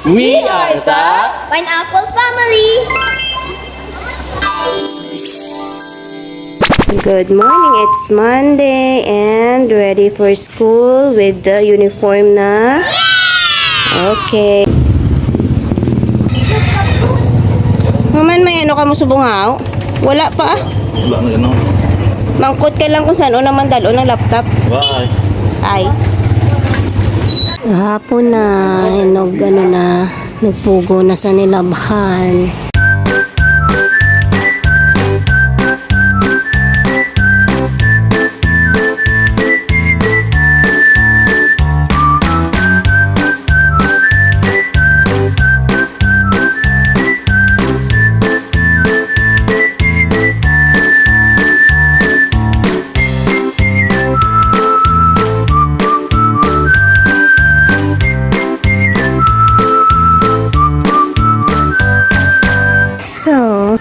We are the Pineapple Family! Good morning, it's Monday and ready for school with the uniform na. Okay. Maman, may ano ka mo subungaw? Wala pa ah. Wala na gano'n. Mangkot ka lang kung saan o naman dalo ng laptop. Bye. Ay. Hapon na, nagpugo na sa nilabhan.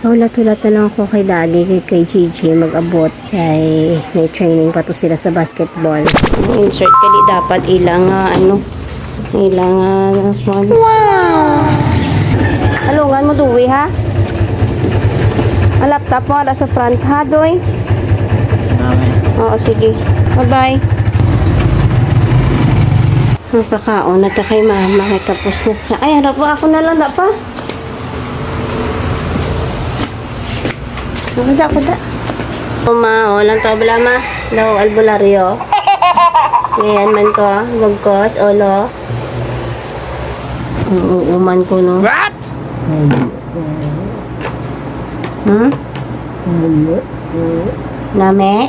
Ulat-ulat na lang ako kay Daddy, kay Gigi mag-abot. Kay may training pa to sila sa basketball. Insert ka di dapat ilang wow! Alungan mo duwi ha? Ang laptop mo ada sa front ha, Doy? Oo, sige. Bye-bye. Magpakaon na ta kay mama. Tapos na sa... Ay, harap po ako na lang da pa. Kuda. Uma, lang to blama. Daw albularyo. Ngayon man ko, wagkos, olo. Uman ko no. What? Name?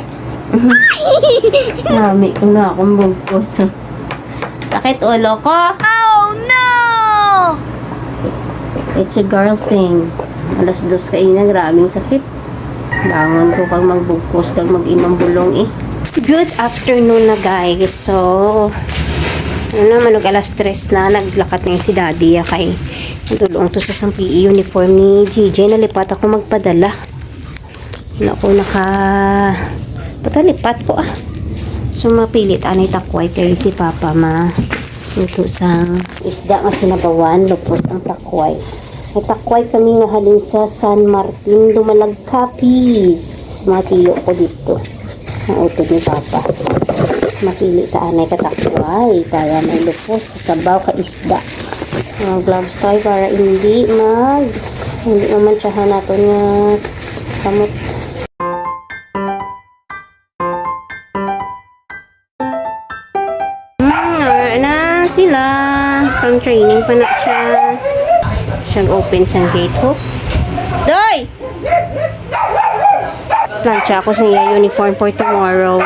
Nami ko na akong wagkos. Sakit ulo ko. Oh no! It's a girl thing. Alas 2 kaina, grabing sakit. Bangon ko kag magbugkos kag mag-imang bulong eh. Good afternoon na guys. So, manog alas 3 na. Naglakat na yung si Daddy kay natulong to sa PE uniform ni GJ. Nalipat ako magpadala. Ako patalipat ko ah. So, mapilit anay takway kay si Papa luto sa isda nga sinabawan. Lupos ang takway. May takway kami nga halin sa San Martin, Dumalag, Capiz. Matiyo ko dito. Ang utod ni Papa. Mapili taanay katakway para may lupos sa sabaw ka isda. Gloves tayo para hindi mamansyahan nato nga kamot. Na sila. Pang training pa na siya. Siyang open sang gate hook. Doy! Plancha ako sa iya uniform for tomorrow.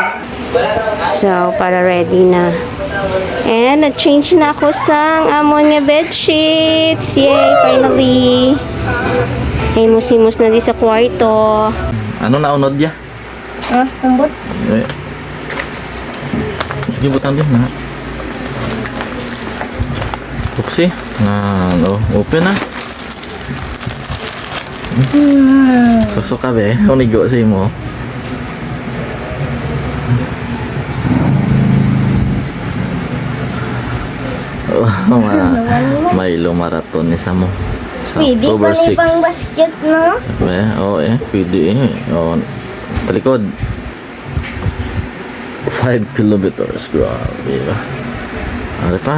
So, para ready na. And, nag-change na ako sa ammonia bedsheets. Yay! Finally! Ay, musimos na di sa kwarto. Ano na unod ya? Ambot? Sige, butang din na. Oopsie. Open na. Susok ka be. Unigo sa mo. Milo marathon ni Samo. Pwede pa ni pang basket, no? Pwede talikod. 5 kilometers. Grabe ba?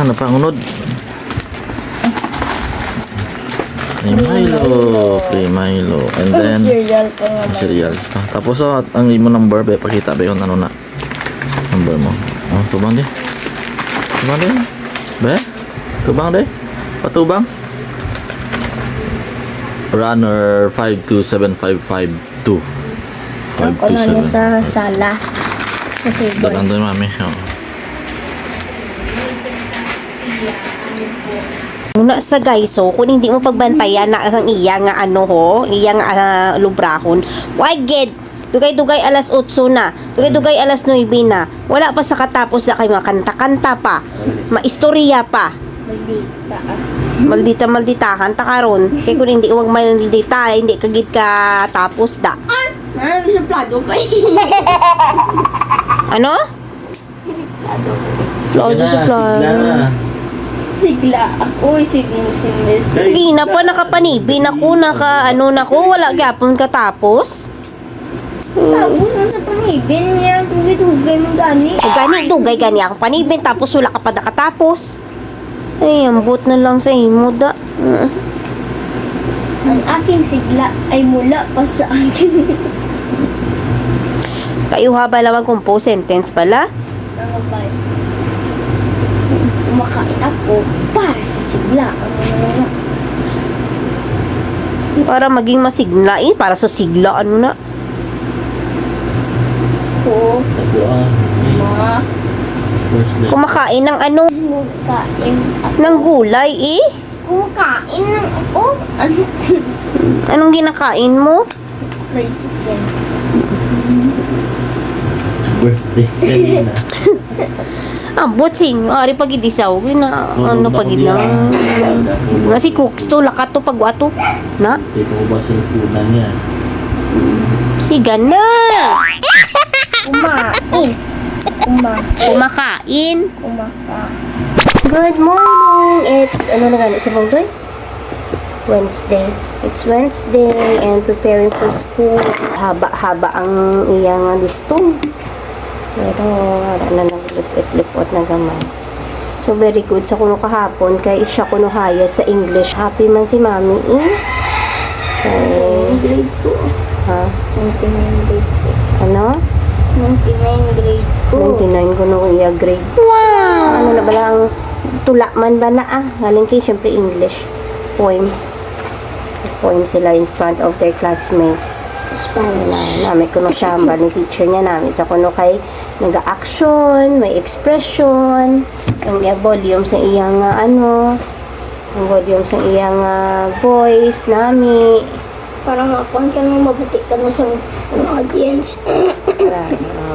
Ano pa unod? Free Milo. And then cereal. Tapos ang imo number ba pakita ba yon ano na number mo. Tubang di. Be? Tubang di. Patubang. Runner 52752. Ako na sa sala. Dagan doon mami. Muna sa guys, so kung hindi mo pagbantayan na ang iya nga iya nga lubrahon, why get dugay-dugay alas 8 na, dugay-dugay alas 9 na, wala pa sa katapos na kayo makanta-kanta pa, maistorya pa. Maldita-malditahan ta karon. Kay kung hindi wag maldita, hindi kagid ka tapos da. Suplado pa Ano? Plado. Sigla na. Si Sigla ako, sigmusimis. Hindi na pa nakapanibin ako, na ko, wala gyapon katapos. Tapos na sa pangibin niya, hugay mong gani. Dugay gani ako panibin, tapos wala ka pa nakatapos. Ay, ambot na lang sa imo da. Ang aking sigla ay mula pa sa akin. Kayo haba lang compose sentence pala. Ano ba? Kumakain ako para sa sigla. Para maging masigla para sa sigla, ano na. Ko, mga Kumakain ng ano, kumakain ako. ng gulay Kumakain ng ako. Ano? Anong ginakain mo? Fried chicken. Birthday kanina. Ambot sinyo, ari pag idisaw, na ano pag lang. Na si cooks to, lakat to pag ato. Na, Hindi ko ba sinupunan niya? sigan na! Kumain. Kumakain. Kumakain. Good morning! It's, ano na gano'n sa bangdoy? Wednesday. It's Wednesday and preparing for school. Haba-haba ang iyang listong. Pero wala na naglipot-lipot na gamay. So very good sa kuno kahapon kay siya kuno haya sa English. Happy man si Mami Okay. Grade 2. Ha? 99 grade 2. Ano? 99 grade 2. 99 kuno iya grade. Wow! Ano na ba lang tula man ba na galing kay syempre English. Poem sila in front of their classmates. Spanish. Namin kuno siya ba ni teacher niya namin sa kuno kay naga-action, may expression, ang volume sa iyang ang volume sa iyang voice nami Parang mapang ka nung mabuti ka na sa audience.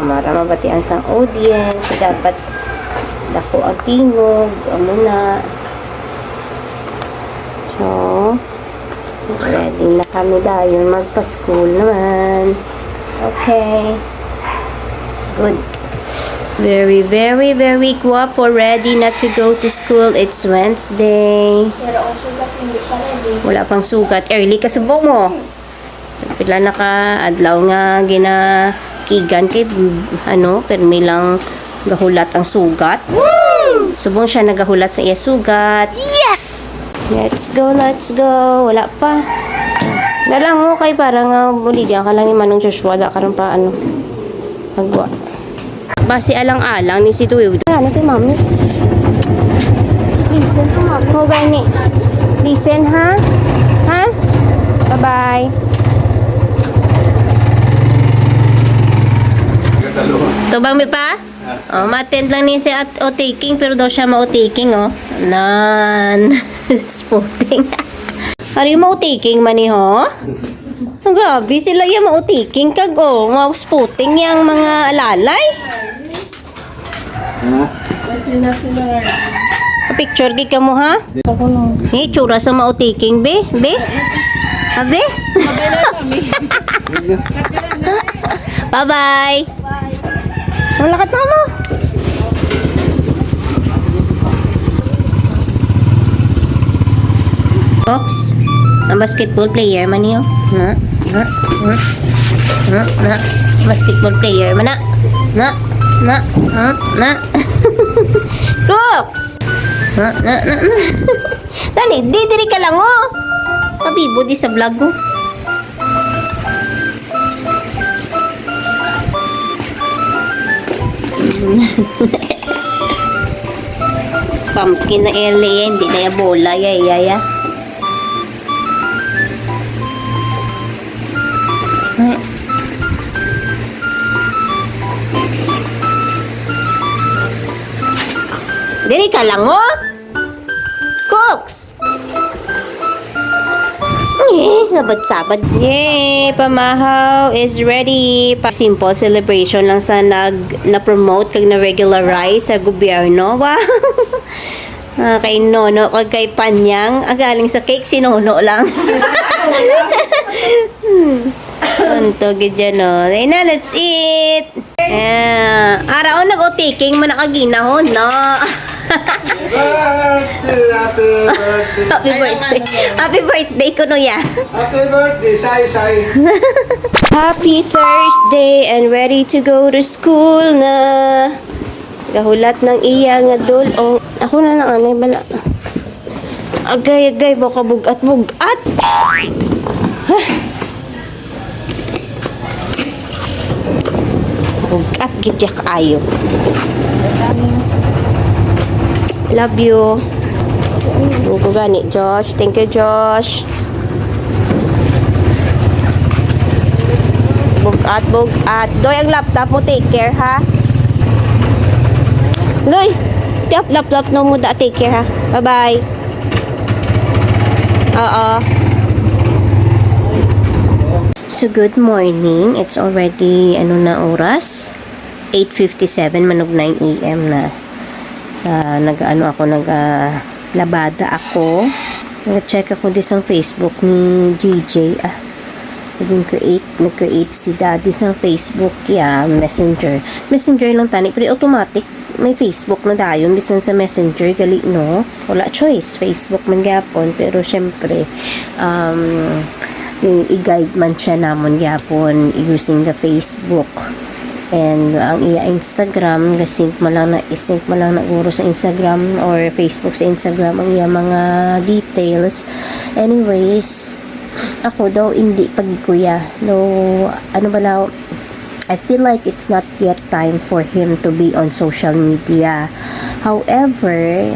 para mabatian sa audience dapat dako ang tingog ano na. So ready na kami dahil magpa-school naman. Okay. Good. Very, very, very guwapo. Ready not to go to school. It's Wednesday. Pero ang sugat hindi pa ready. Wala pang sugat. Early ka subok mo. Pila na ka adlaw nga ginakigan kay permi lang gahulat ang sugat. Subong siya nagahulat sa iya sugat. Yes! Let's go, let's go. Wala pa. Dalang mo kay parang buligyan ka lang ni Manong Joshua. Da karon pa magwa. Basi alang-alang ni si Tuyo. Ano kay Mami? Listen to Mami. Ho gani. Listen ha? Ha? Bye-bye. Tubang mi pa? Oh, ma-attend lang ni siya at o-taking pero daw siya ma-o-taking Nan. Spotting. Ari ma-o-taking man ni ho? Ang grabe sila yung ma-o-taking kag ma-spotting yang mga alalay. Picture gi ka mo ha? Hey, tsura sa ma-o-taking be? Be? Abe? Bye-bye. Ang lakat na mo. Fox, ang basketball player man niyo. Basketball player man na. Fox. Dali, didiri ka lang Pabibo di sa vlog ko. Pumpkin na alien, hindi na yung bola, yaya. Dili ka lang, Cooks! Sabad-sabad. Yay! Pamahaw is ready. Simple celebration lang sa na-promote kag na-regularize sa gobyerno. Wow! Kay Nono kag kay Panyang. Galing sa cake si Nono lang. Anto gidya no. Ay na, let's eat! Araw nag-o-taking mo nakaginahon, no? happy birthday. Happy birthday. Happy birthday, Kuya. Happy birthday, Sai. Happy Thursday and ready to go to school na. Gahulat ng iya nga dulong. Ako na lang, anay bala. Agay, baka bugat. Bugat, gidyak ayo. Love you. Buko gani, Josh. Thank you, Josh. Bugat. Doy, ang laptop mo, take care, ha? Doy, laptop no mo da, take care, ha? Bye-bye. Oo. So, good morning. It's already, oras? 8:57, manog 9 a.m. na. Labada ako. Nag-check ako din sa Facebook ni GJ. Nag-create si Daddy sa Facebook, Messenger. Messenger lang tani, pero automatic may Facebook na dayon bisan sa Messenger gali no. Wala choice, Facebook man gyapon, pero syempre i-guide man siya namon gyapon using the Facebook. And ang iya Instagram, isync mo lang na guro sa Instagram or Facebook sa Instagram ang iya mga details. Anyways, ako daw hindi pagikuya. Though, I feel like it's not yet time for him to be on social media. However,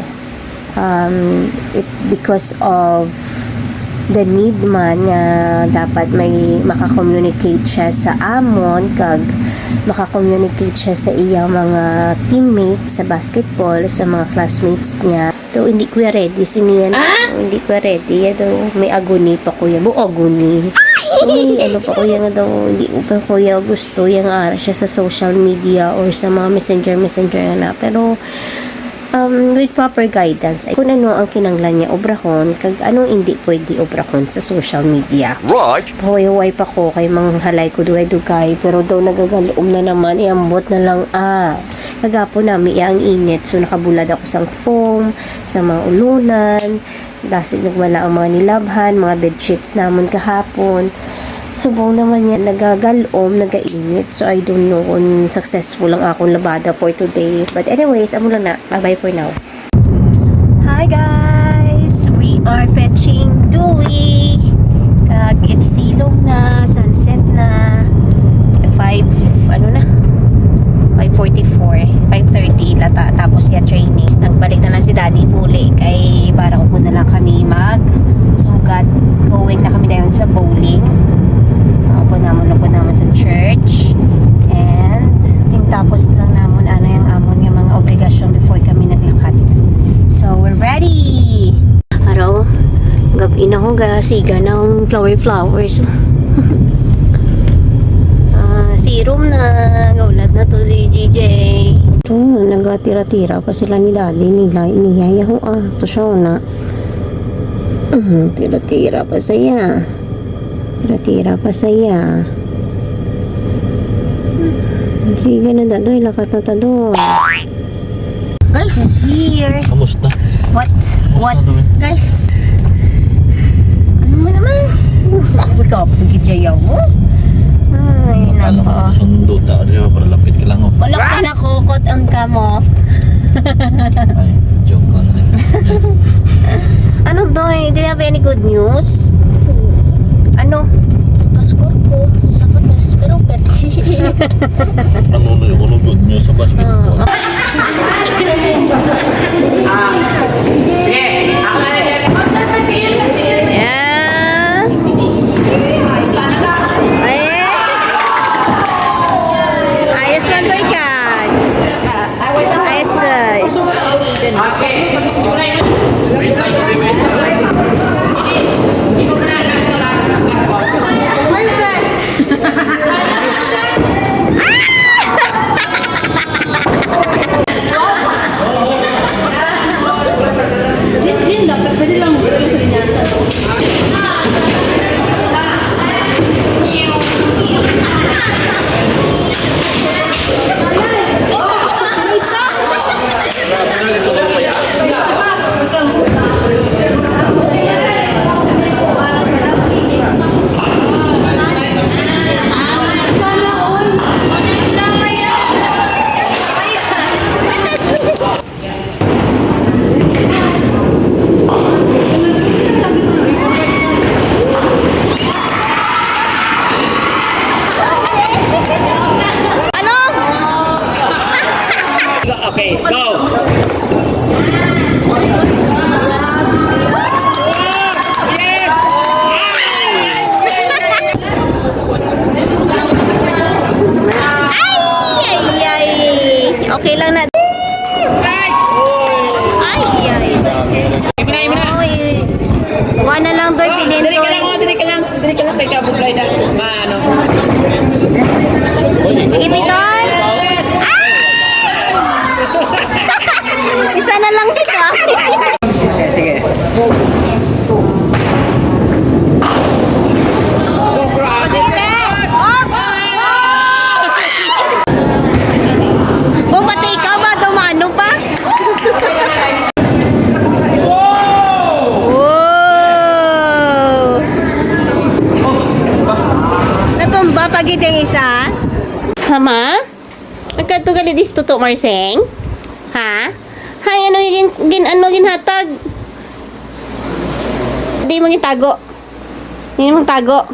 because of the need man nga dapat may makakommunicate siya sa amon kag makakommunicate siya sa iyang mga teammates sa basketball, sa mga classmates niya. So, hindi ko ready siniyan. Hindi ko ready. May aguni pa kuya. Aguni. Pa kuya nga daw. Hindi ko pa kuya gusto yung ara siya sa social media or sa mga messenger na. Pero, with proper guidance, ay kung ano ang kinanglan niya obrahon, kag ano hindi pwede obrahon sa social media. Right. Huway pa ko kay manghalay ko dugay, pero daw nagagaloom na naman, iambot na lang Kagapo nami ang init, so nakabulad ako sa foam, sa mga ulunan, dasig nagwala ang mga nilabhan, mga bedsheets namon kahapon. Subaw naman yan, nagagalom, nagainit. So, I don't know kung successful lang akong labada for today. But anyways, amo lang na. Bye-bye for now. Hi guys! We are fetching Dewey. It's silong na, sunset na. 5:44, 5:30 lata. Tapos ya training. Nagbalik na lang si Daddy Puli. Kay para ko na lang kami sugat. Going na kami na yun sa bowling. Upo naman sa church, and tapos lang namon yung amon yung mga obligasyon before kami naglakad. So we're ready. Araw gabi na ho siga ng flowers. Serum na gaulat na to si GJ. Ito nagatira-tira pa sila ni Daddy niyaya ho to siya na tira-tira pa saya. Tira pa saya. Sige na doy, lakat na doy. Guys, is here. Kamusta? What? Guys? Ano mo naman? Bakit ka pagkidyayaw mo? Ay, Alam mo, nako. sundo ta. Para lapit ka lang. Wala ka na kukot ang kamo. Ay, joke lang. Ano doy? Do you have any good news? Ano? Kaskor ko. Sakot na pero Ano good news sa basketball? Yeah. Ayos man to ikan. Ayos to. bublay na. Maano. Sige, Pitoy! Isa na lang dito ah. Sige. Kung pati ikaw ba, dumano pa? Wow! Natumba pag yung isa? Hama? Nagkatugali dis tuto, Marseng? Ha? Hay, ano ano ginhatag? Di mo gitago. Hindi mo tago.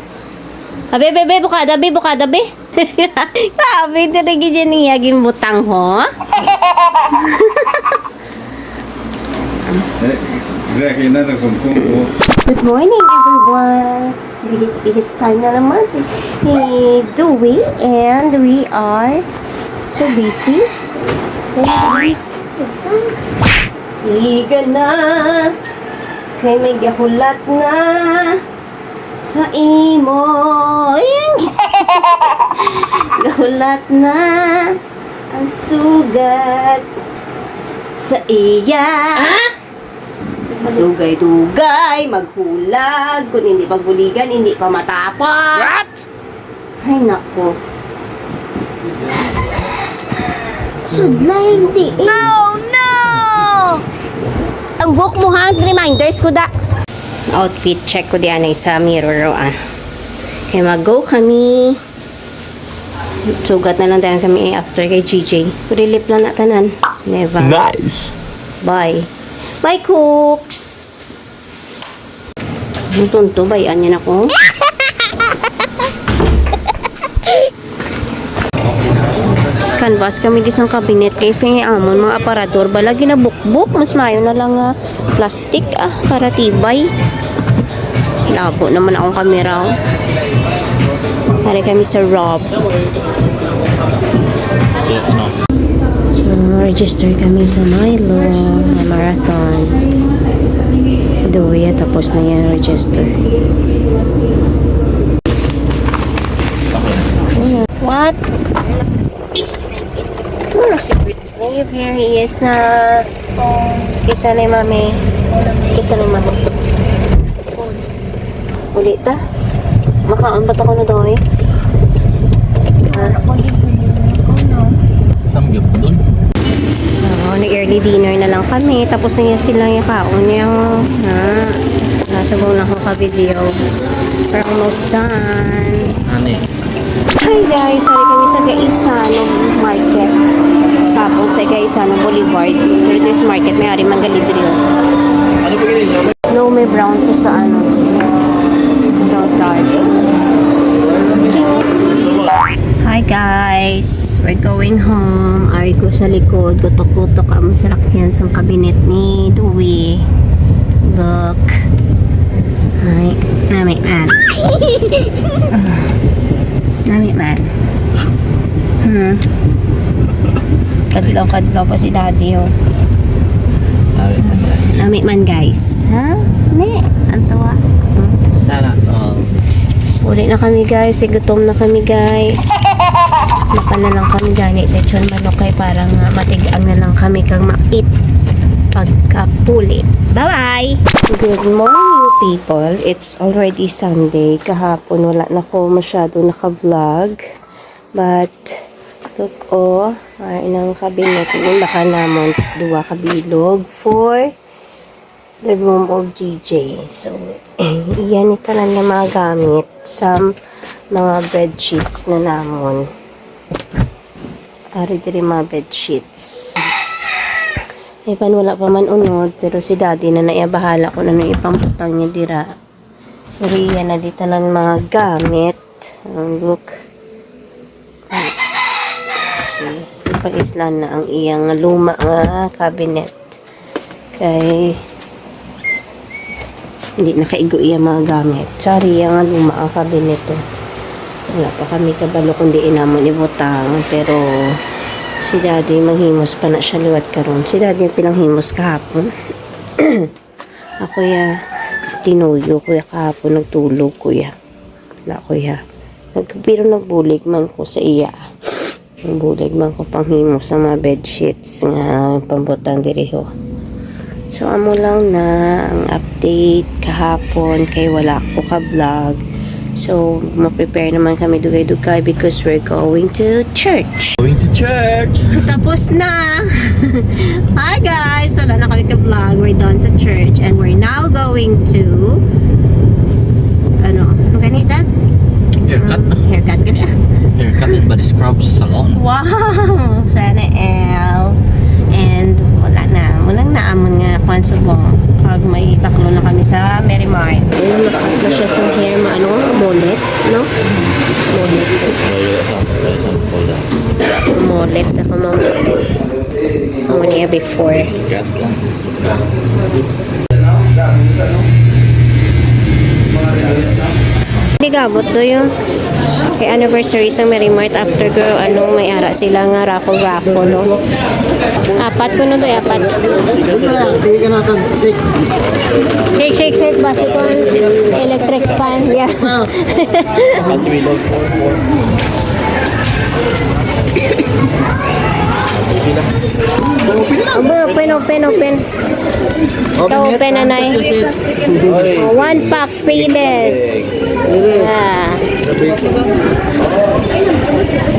Abe, bebe, bukada, be, bukada, be. Grabe, talaga dyan niya gimbutang, ho? Good morning, everyone. Bihis time na naman si Dewey, and we are so busy. Siga na, kay may gahulat na sa imo. Ayan. Gahulat na ang sugat sa iya. Madugay-dugay, maghulag. Kung hindi pagbuligan, hindi pa matapos. What? Ay, nako. Sudla, hindi. No! Ang book mo ha, reminders ko da. Outfit check ko diyan ay sa mirror ah. Kaya mag-go kami. Sugat na lang tayo kami after kay GJ. Relip lang natanan. Never. Nice. Bye. Bye, cooks. Ang tunto, bayan niya na ko. Canvas kami disang kabinet kasi amon mga aparador bala ginabukbuk mas mayo na lang plastic para tibay. Labo naman akong kamera. Hari kami sa Rob. So, register kami sa Milo marathon. Duya, tapos na yan register. What? Ano secret slave? Here he is na. Isa na yung mami. Kita na yung mami. Ulit ta? Makaan ba't ako na daw eh? Samgyup ko dun. Nag-early dinner na lang kami. Tapos na sila yung kaon niya. Nasabaw na akong ka-video. We're almost done. Ano eh? Hi guys! Sorry kami sa Gaisano Market. Tapos sa Gaisano Boulevard. Heritage Market. May ari Mangalidrio. Ano pa ganyan niyo? No, may brown to sa ano. Brown darling. Hi guys! We're going home. Ari ko sa likod. Gutok-gutok ang salakyan sa kabinet ni Dewey. Look. Hi. Nami man. Nami man. Kadlaw pa si daddy oh. Nami man guys. Ha? Ne? Antawa. Sana. Uli na kami guys. Gutom na kami guys. Maka na lang kami ganit. Lechon manok kay parang matigang na lang kami kang makit. Pagkapulit. Bye-bye! Good morning people. It's already Sunday. Kahapon wala na ko masyado naka-vlog. But look ay nang kabinet. Baka namon duwa kabilog for the room of GJ. So, iyan ito lang yung mga gamit sa mga bed sheets na namon. Ari diri mga bed sheets. Ipan wala pa man unod, pero si daddy na naiabahala ko na nung ipamputang niya dira. Pero iyan na dito lang mga gamit. Look. See, ipag-islan na ang iyang luma nga cabinet. Kay hindi nakaigo iya mga gamit. Sorry, yung luma ang cabinet to. Wala pa kami kabalo kundi inamon ibutang. Pero si daddy maghimos pa na siya liwat karon. Si daddy yung pinanghimos kahapon. Ako ya tinuyo ko ya kahapon nagtulog ko ya. La kuya. Pero nagbulig man ko sa iya. Nagbulig man ko panghimo sa mga bedsheets nga pambutang diriho. So amo lang na ang update kahapon kay wala ko ka-vlog. So ma-prepare naman kami dugay-dugay because we're going to church. Going to church! Tapos na! Hi guys! Wala na kami ka-vlog. We're done sa church and we're now going to ano ganito? Haircut. Haircut ka niya. Haircut and body scrubs salon. Wow! Sana L. And wala na. Munang naamon nga kwan subong. Pag may baklo na kami sa Mary Mart. Ayun, nakakat na siya sa hair ano? Mullet, no? Mullet. Mullet sa kamamullet. Ang niya before. Haircut lang. Hindi gabot to yung kay anniversary sa Mary Mart after ko ano may ara sila nga raffle no. Apat ko no to apat. Shake basi ko electric fan yeah. Open. Open nanay. 1 pack Payless. Yeah.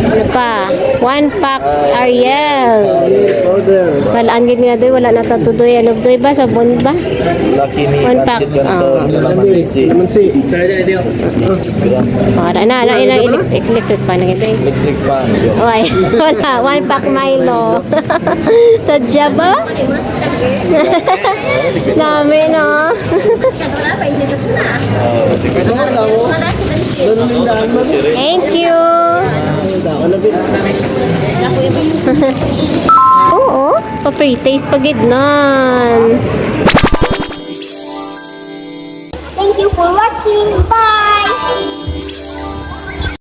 Ano pa? 1 pack Ariel. Walaan gid nga doy, wala na tatudoy. Ano doy ba? Sabon ba? Lucky me. 1 pack. Wala na electric fan na gid. Electric fan. Oy, wala. 1 pack Milo. Sadya ba? Dami, no? Thank you. Oo, pa-pre-taste pagidnan. Thank you for watching. Bye!